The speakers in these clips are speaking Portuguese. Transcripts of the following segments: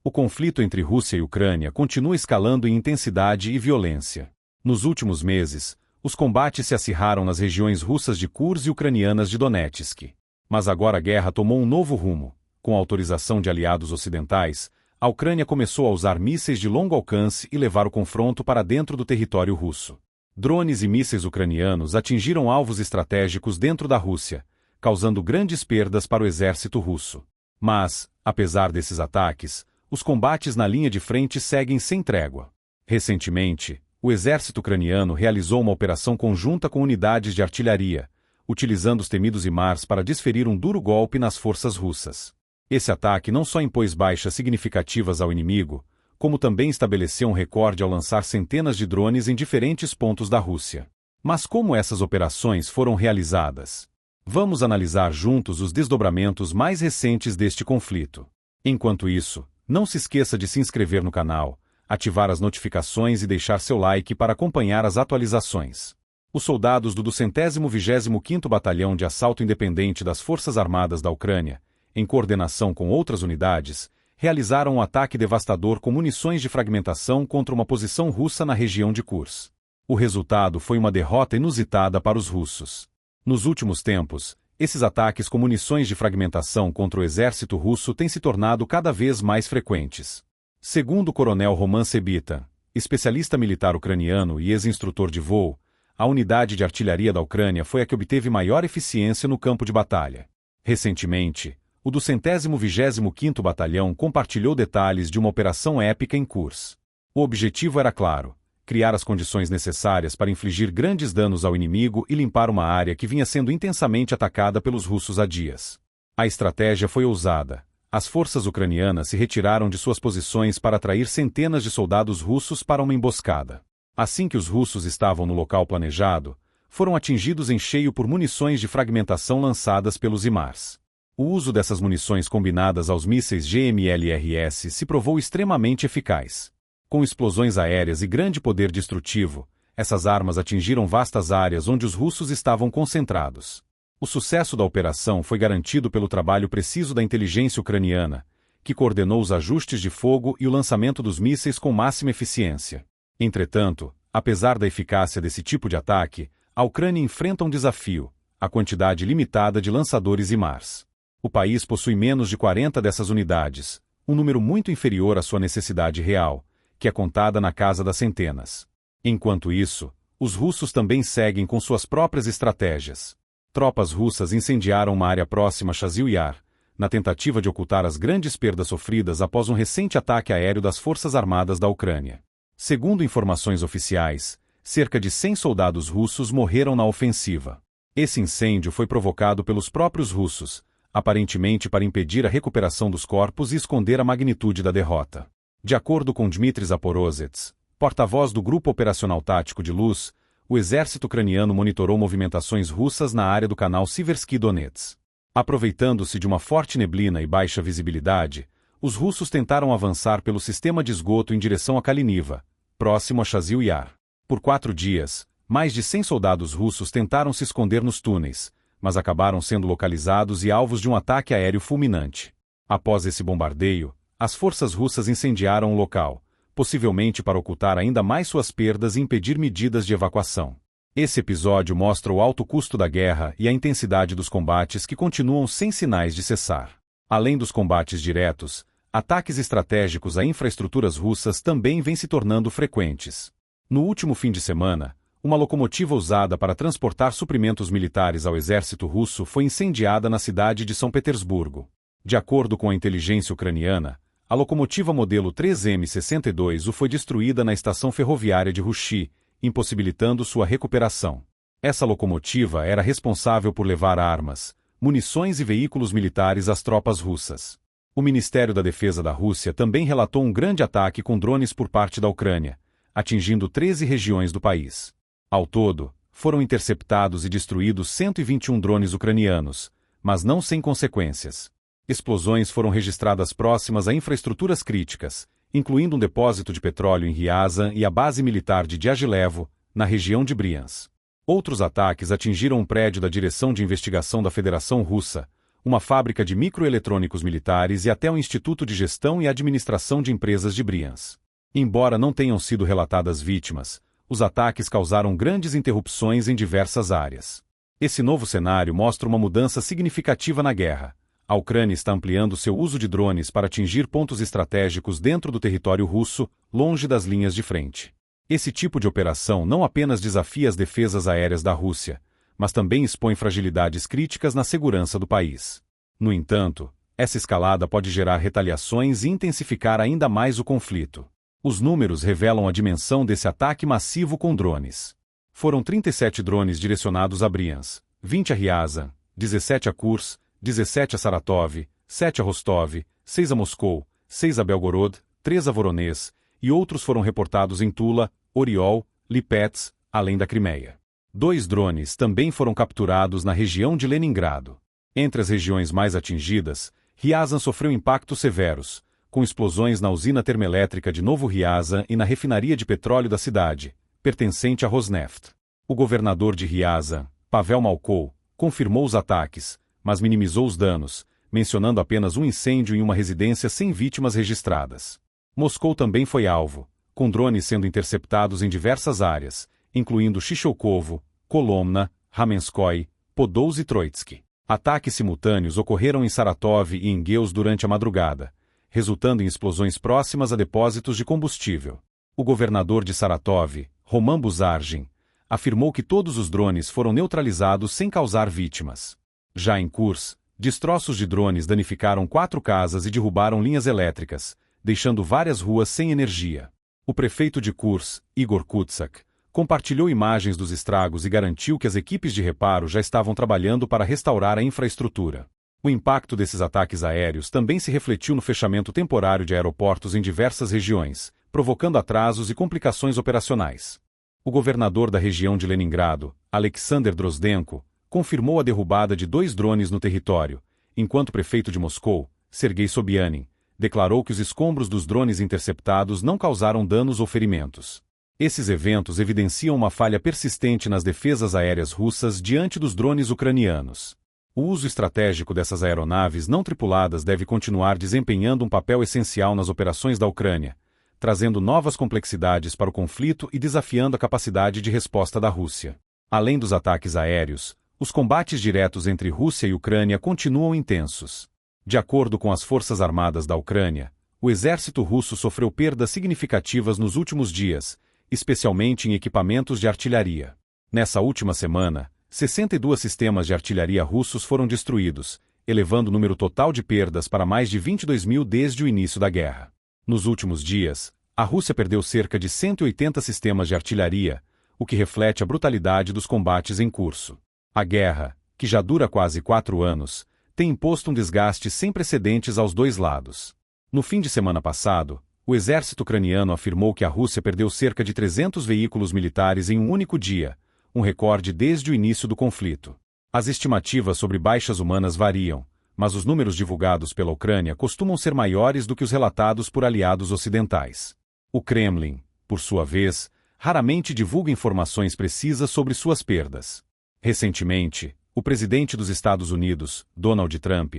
O conflito entre Rússia e Ucrânia continua escalando em intensidade e violência. Nos últimos meses, os combates se acirraram nas regiões russas de Kursk e ucranianas de Donetsk. Mas agora a guerra tomou um novo rumo. Com a autorização de aliados ocidentais, a Ucrânia começou a usar mísseis de longo alcance e levar o confronto para dentro do território russo. Drones e mísseis ucranianos atingiram alvos estratégicos dentro da Rússia, causando grandes perdas para o exército russo. Mas, apesar desses ataques, os combates na linha de frente seguem sem trégua. Recentemente, o exército ucraniano realizou uma operação conjunta com unidades de artilharia, utilizando os temidos HIMARS para desferir um duro golpe nas forças russas. Esse ataque não só impôs baixas significativas ao inimigo, como também estabeleceu um recorde ao lançar centenas de drones em diferentes pontos da Rússia. Mas como essas operações foram realizadas? Vamos analisar juntos os desdobramentos mais recentes deste conflito. Enquanto isso, não se esqueça de se inscrever no canal, ativar as notificações e deixar seu like para acompanhar as atualizações. Os soldados do 225º Batalhão de Assalto Independente das Forças Armadas da Ucrânia, em coordenação com outras unidades, realizaram um ataque devastador com munições de fragmentação contra uma posição russa na região de Kursk. O resultado foi uma derrota inusitada para os russos. Nos últimos tempos, esses ataques com munições de fragmentação contra o exército russo têm se tornado cada vez mais frequentes. Segundo o coronel Roman Sebita, especialista militar ucraniano e ex-instrutor de voo, a unidade de artilharia da Ucrânia foi a que obteve maior eficiência no campo de batalha. Recentemente, o 225º Batalhão compartilhou detalhes de uma operação épica em Kursk. O objetivo era claro: criar as condições necessárias para infligir grandes danos ao inimigo e limpar uma área que vinha sendo intensamente atacada pelos russos há dias. A estratégia foi ousada. As forças ucranianas se retiraram de suas posições para atrair centenas de soldados russos para uma emboscada. Assim que os russos estavam no local planejado, foram atingidos em cheio por munições de fragmentação lançadas pelos HIMARS. O uso dessas munições combinadas aos mísseis GMLRS se provou extremamente eficaz. Com explosões aéreas e grande poder destrutivo, essas armas atingiram vastas áreas onde os russos estavam concentrados. O sucesso da operação foi garantido pelo trabalho preciso da inteligência ucraniana, que coordenou os ajustes de fogo e o lançamento dos mísseis com máxima eficiência. Entretanto, apesar da eficácia desse tipo de ataque, a Ucrânia enfrenta um desafio: a quantidade limitada de lançadores HIMARS. O país possui menos de 40 dessas unidades, um número muito inferior à sua necessidade real, que é contada na casa das centenas. Enquanto isso, os russos também seguem com suas próprias estratégias. Tropas russas incendiaram uma área próxima a Chasiv Yar, na tentativa de ocultar as grandes perdas sofridas após um recente ataque aéreo das Forças Armadas da Ucrânia. Segundo informações oficiais, cerca de 100 soldados russos morreram na ofensiva. Esse incêndio foi provocado pelos próprios russos, aparentemente para impedir a recuperação dos corpos e esconder a magnitude da derrota. De acordo com Dmitry Zaporozhets, porta-voz do Grupo Operacional Tático de Luz, o exército ucraniano monitorou movimentações russas na área do canal Siversky Donets. Aproveitando-se de uma forte neblina e baixa visibilidade, os russos tentaram avançar pelo sistema de esgoto em direção a Kaliniva, próximo a Chasiv Yar. Por 4 dias, mais de 100 soldados russos tentaram se esconder nos túneis, mas acabaram sendo localizados e alvos de um ataque aéreo fulminante. Após esse bombardeio, as forças russas incendiaram o local, possivelmente para ocultar ainda mais suas perdas e impedir medidas de evacuação. Esse episódio mostra o alto custo da guerra e a intensidade dos combates que continuam sem sinais de cessar. Além dos combates diretos, ataques estratégicos a infraestruturas russas também vêm se tornando frequentes. No último fim de semana, uma locomotiva usada para transportar suprimentos militares ao exército russo foi incendiada na cidade de São Petersburgo. De acordo com a inteligência ucraniana, a locomotiva modelo 3M62U foi destruída na estação ferroviária de Rushi, impossibilitando sua recuperação. Essa locomotiva era responsável por levar armas, munições e veículos militares às tropas russas. O Ministério da Defesa da Rússia também relatou um grande ataque com drones por parte da Ucrânia, atingindo 13 regiões do país. Ao todo, foram interceptados e destruídos 121 drones ucranianos, mas não sem consequências. Explosões foram registradas próximas a infraestruturas críticas, incluindo um depósito de petróleo em Ryazan e a base militar de Diaghilevo, na região de Bryansk. Outros ataques atingiram um prédio da Direção de Investigação da Federação Russa, uma fábrica de microeletrônicos militares e até o Instituto de Gestão e Administração de Empresas de Briansk. Embora não tenham sido relatadas vítimas, os ataques causaram grandes interrupções em diversas áreas. Esse novo cenário mostra uma mudança significativa na guerra. A Ucrânia está ampliando seu uso de drones para atingir pontos estratégicos dentro do território russo, longe das linhas de frente. Esse tipo de operação não apenas desafia as defesas aéreas da Rússia, mas também expõe fragilidades críticas na segurança do país. No entanto, essa escalada pode gerar retaliações e intensificar ainda mais o conflito. Os números revelam a dimensão desse ataque massivo com drones. Foram 37 drones direcionados a Briansk, 20 a Ryazan, 17 a Kursk, 17 a Saratov, 7 a Rostov, 6 a Moscou, 6 a Belgorod, 3 a Voronezh, e outros foram reportados em Tula, Oriol, Lipetsk, além da Crimeia. 2 drones também foram capturados na região de Leningrado. Entre as regiões mais atingidas, Ryazan sofreu impactos severos, com explosões na usina termoelétrica de Novo Ryazan e na refinaria de petróleo da cidade, pertencente à Rosneft. O governador de Ryazan, Pavel Malkov, confirmou os ataques, mas minimizou os danos, mencionando apenas um incêndio em uma residência sem vítimas registradas. Moscou também foi alvo, com drones sendo interceptados em diversas áreas, incluindo Shishoukovo, Kolomna, Ramenskoye, Podolsk e Troitsky. Ataques simultâneos ocorreram em Saratov e em Geuze durante a madrugada, resultando em explosões próximas a depósitos de combustível. O governador de Saratov, Roman Buzargin, afirmou que todos os drones foram neutralizados sem causar vítimas. Já em Kursk, destroços de drones danificaram 4 casas e derrubaram linhas elétricas, deixando várias ruas sem energia. O prefeito de Kursk, Igor Kutsak, compartilhou imagens dos estragos e garantiu que as equipes de reparo já estavam trabalhando para restaurar a infraestrutura. O impacto desses ataques aéreos também se refletiu no fechamento temporário de aeroportos em diversas regiões, provocando atrasos e complicações operacionais. O governador da região de Leningrado, Alexander Drozdenko, confirmou a derrubada de 2 drones no território, enquanto o prefeito de Moscou, Sergei Sobyanin, declarou que os escombros dos drones interceptados não causaram danos ou ferimentos. Esses eventos evidenciam uma falha persistente nas defesas aéreas russas diante dos drones ucranianos. O uso estratégico dessas aeronaves não tripuladas deve continuar desempenhando um papel essencial nas operações da Ucrânia, trazendo novas complexidades para o conflito e desafiando a capacidade de resposta da Rússia. Além dos ataques aéreos, os combates diretos entre Rússia e Ucrânia continuam intensos. De acordo com as Forças Armadas da Ucrânia, o exército russo sofreu perdas significativas nos últimos dias, especialmente em equipamentos de artilharia. Nessa última semana, 62 sistemas de artilharia russos foram destruídos, elevando o número total de perdas para mais de 22 mil desde o início da guerra. Nos últimos dias, a Rússia perdeu cerca de 180 sistemas de artilharia, o que reflete a brutalidade dos combates em curso. A guerra, que já dura quase 4 anos, tem imposto um desgaste sem precedentes aos dois lados. No fim de semana passado, o exército ucraniano afirmou que a Rússia perdeu cerca de 300 veículos militares em um único dia, um recorde desde o início do conflito. As estimativas sobre baixas humanas variam, mas os números divulgados pela Ucrânia costumam ser maiores do que os relatados por aliados ocidentais. O Kremlin, por sua vez, raramente divulga informações precisas sobre suas perdas. Recentemente, o presidente dos Estados Unidos, Donald Trump,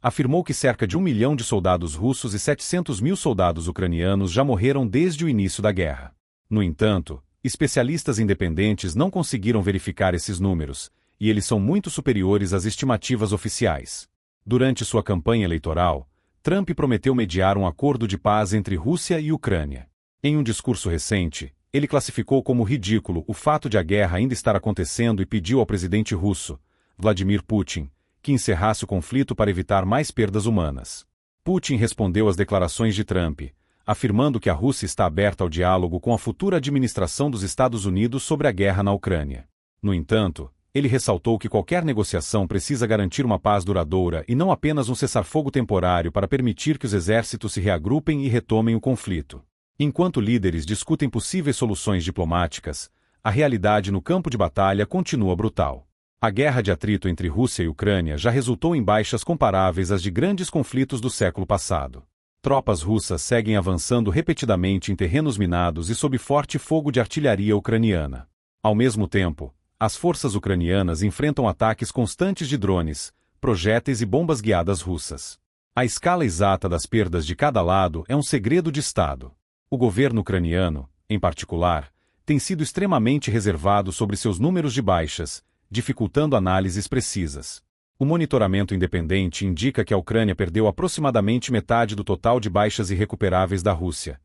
afirmou que cerca de 1 milhão de soldados russos e 700 mil soldados ucranianos já morreram desde o início da guerra. No entanto, especialistas independentes não conseguiram verificar esses números, e eles são muito superiores às estimativas oficiais. Durante sua campanha eleitoral, Trump prometeu mediar um acordo de paz entre Rússia e Ucrânia. Em um discurso recente, ele classificou como ridículo o fato de a guerra ainda estar acontecendo e pediu ao presidente russo, Vladimir Putin, que encerrasse o conflito para evitar mais perdas humanas. Putin respondeu às declarações de Trump, afirmando que a Rússia está aberta ao diálogo com a futura administração dos Estados Unidos sobre a guerra na Ucrânia. No entanto, ele ressaltou que qualquer negociação precisa garantir uma paz duradoura e não apenas um cessar-fogo temporário para permitir que os exércitos se reagrupem e retomem o conflito. Enquanto líderes discutem possíveis soluções diplomáticas, a realidade no campo de batalha continua brutal. A guerra de atrito entre Rússia e Ucrânia já resultou em baixas comparáveis às de grandes conflitos do século passado. Tropas russas seguem avançando repetidamente em terrenos minados e sob forte fogo de artilharia ucraniana. Ao mesmo tempo, as forças ucranianas enfrentam ataques constantes de drones, projéteis e bombas guiadas russas. A escala exata das perdas de cada lado é um segredo de Estado. O governo ucraniano, em particular, tem sido extremamente reservado sobre seus números de baixas, dificultando análises precisas. O monitoramento independente indica que a Ucrânia perdeu aproximadamente metade do total de baixas irrecuperáveis da Rússia,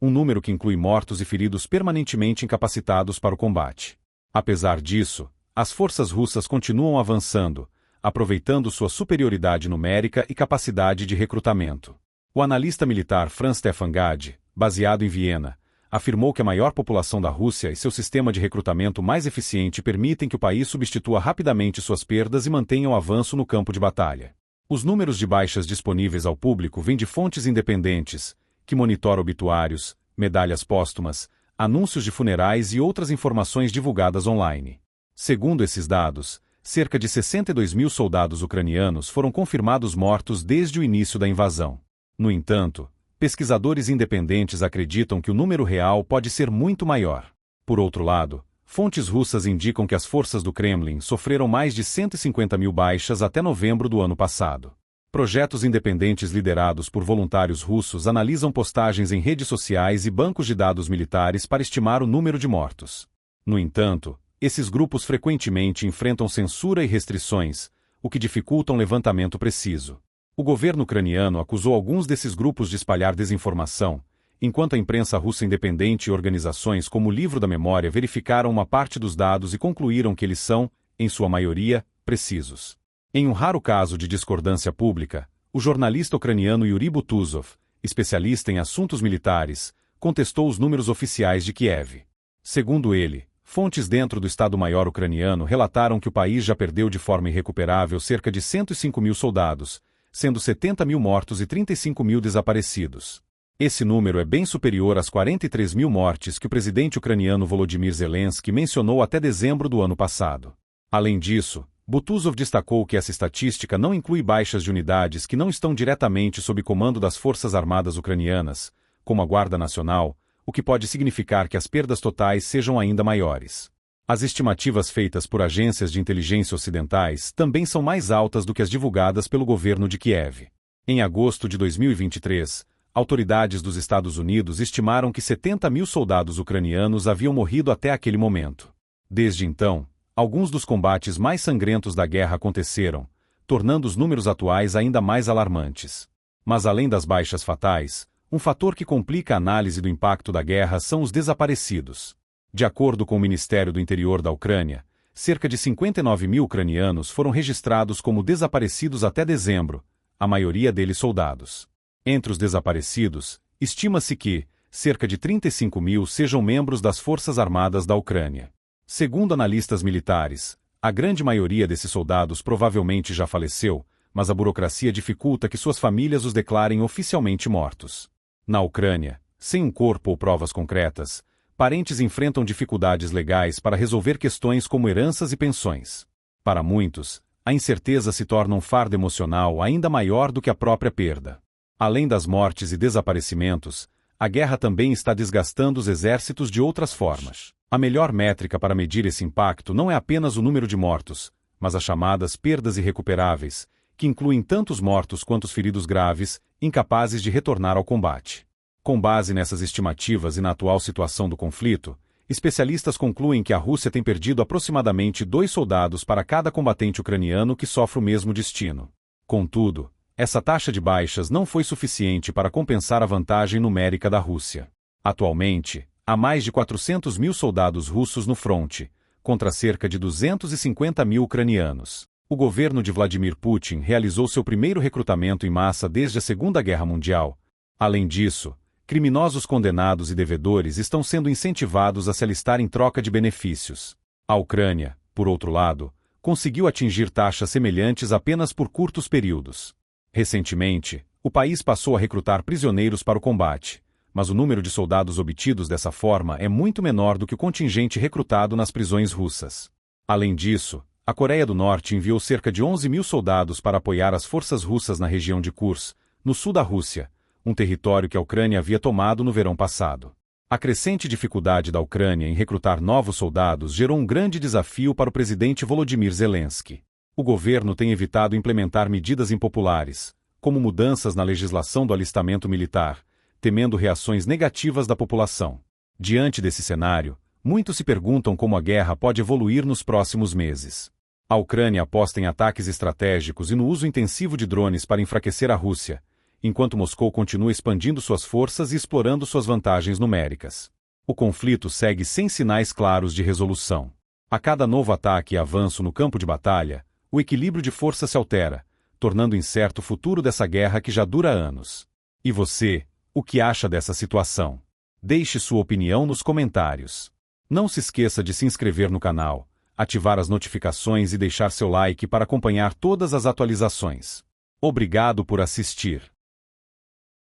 um número que inclui mortos e feridos permanentemente incapacitados para o combate. Apesar disso, as forças russas continuam avançando, aproveitando sua superioridade numérica e capacidade de recrutamento. O analista militar Franz Stefan Gade, baseado em Viena, afirmou que a maior população da Rússia e seu sistema de recrutamento mais eficiente permitem que o país substitua rapidamente suas perdas e mantenha o avanço no campo de batalha. Os números de baixas disponíveis ao público vêm de fontes independentes, que monitoram obituários, medalhas póstumas, anúncios de funerais e outras informações divulgadas online. Segundo esses dados, cerca de 62 mil soldados ucranianos foram confirmados mortos desde o início da invasão. No entanto, pesquisadores independentes acreditam que o número real pode ser muito maior. Por outro lado, fontes russas indicam que as forças do Kremlin sofreram mais de 150 mil baixas até novembro do ano passado. Projetos independentes liderados por voluntários russos analisam postagens em redes sociais e bancos de dados militares para estimar o número de mortos. No entanto, esses grupos frequentemente enfrentam censura e restrições, o que dificulta um levantamento preciso. O governo ucraniano acusou alguns desses grupos de espalhar desinformação, enquanto a imprensa russa independente e organizações como o Livro da Memória verificaram uma parte dos dados e concluíram que eles são, em sua maioria, precisos. Em um raro caso de discordância pública, o jornalista ucraniano Yuri Butuzov, especialista em assuntos militares, contestou os números oficiais de Kiev. Segundo ele, fontes dentro do Estado-Maior ucraniano relataram que o país já perdeu de forma irrecuperável cerca de 105 mil soldados, sendo 70 mil mortos e 35 mil desaparecidos. Esse número é bem superior às 43 mil mortes que o presidente ucraniano Volodymyr Zelensky mencionou até dezembro do ano passado. Além disso, Butuzov destacou que essa estatística não inclui baixas de unidades que não estão diretamente sob comando das Forças Armadas ucranianas, como a Guarda Nacional, o que pode significar que as perdas totais sejam ainda maiores. As estimativas feitas por agências de inteligência ocidentais também são mais altas do que as divulgadas pelo governo de Kiev. Em agosto de 2023, autoridades dos Estados Unidos estimaram que 70 mil soldados ucranianos haviam morrido até aquele momento. Desde então, alguns dos combates mais sangrentos da guerra aconteceram, tornando os números atuais ainda mais alarmantes. Mas além das baixas fatais, um fator que complica a análise do impacto da guerra são os desaparecidos. De acordo com o Ministério do Interior da Ucrânia, cerca de 59 mil ucranianos foram registrados como desaparecidos até dezembro, a maioria deles soldados. Entre os desaparecidos, estima-se que cerca de 35 mil sejam membros das Forças Armadas da Ucrânia. Segundo analistas militares, a grande maioria desses soldados provavelmente já faleceu, mas a burocracia dificulta que suas famílias os declarem oficialmente mortos. Na Ucrânia, sem um corpo ou provas concretas, parentes enfrentam dificuldades legais para resolver questões como heranças e pensões. Para muitos, a incerteza se torna um fardo emocional ainda maior do que a própria perda. Além das mortes e desaparecimentos, a guerra também está desgastando os exércitos de outras formas. A melhor métrica para medir esse impacto não é apenas o número de mortos, mas as chamadas perdas irrecuperáveis, que incluem tanto os mortos quanto os feridos graves, incapazes de retornar ao combate. Com base nessas estimativas e na atual situação do conflito, especialistas concluem que a Rússia tem perdido aproximadamente 2 soldados para cada combatente ucraniano que sofre o mesmo destino. Contudo, essa taxa de baixas não foi suficiente para compensar a vantagem numérica da Rússia. Atualmente, há mais de 400 mil soldados russos no fronte, contra cerca de 250 mil ucranianos. O governo de Vladimir Putin realizou seu primeiro recrutamento em massa desde a Segunda Guerra Mundial. Além disso, criminosos condenados e devedores estão sendo incentivados a se alistar em troca de benefícios. A Ucrânia, por outro lado, conseguiu atingir taxas semelhantes apenas por curtos períodos. Recentemente, o país passou a recrutar prisioneiros para o combate, mas o número de soldados obtidos dessa forma é muito menor do que o contingente recrutado nas prisões russas. Além disso, a Coreia do Norte enviou cerca de 11 mil soldados para apoiar as forças russas na região de Kursk, no sul da Rússia, um território que a Ucrânia havia tomado no verão passado. A crescente dificuldade da Ucrânia em recrutar novos soldados gerou um grande desafio para o presidente Volodymyr Zelensky. O governo tem evitado implementar medidas impopulares, como mudanças na legislação do alistamento militar, temendo reações negativas da população. Diante desse cenário, muitos se perguntam como a guerra pode evoluir nos próximos meses. A Ucrânia aposta em ataques estratégicos e no uso intensivo de drones para enfraquecer a Rússia, enquanto Moscou continua expandindo suas forças e explorando suas vantagens numéricas. O conflito segue sem sinais claros de resolução. A cada novo ataque e avanço no campo de batalha, o equilíbrio de forças se altera, tornando incerto o futuro dessa guerra que já dura anos. E você, o que acha dessa situação? Deixe sua opinião nos comentários. Não se esqueça de se inscrever no canal, ativar as notificações e deixar seu like para acompanhar todas as atualizações. Obrigado por assistir.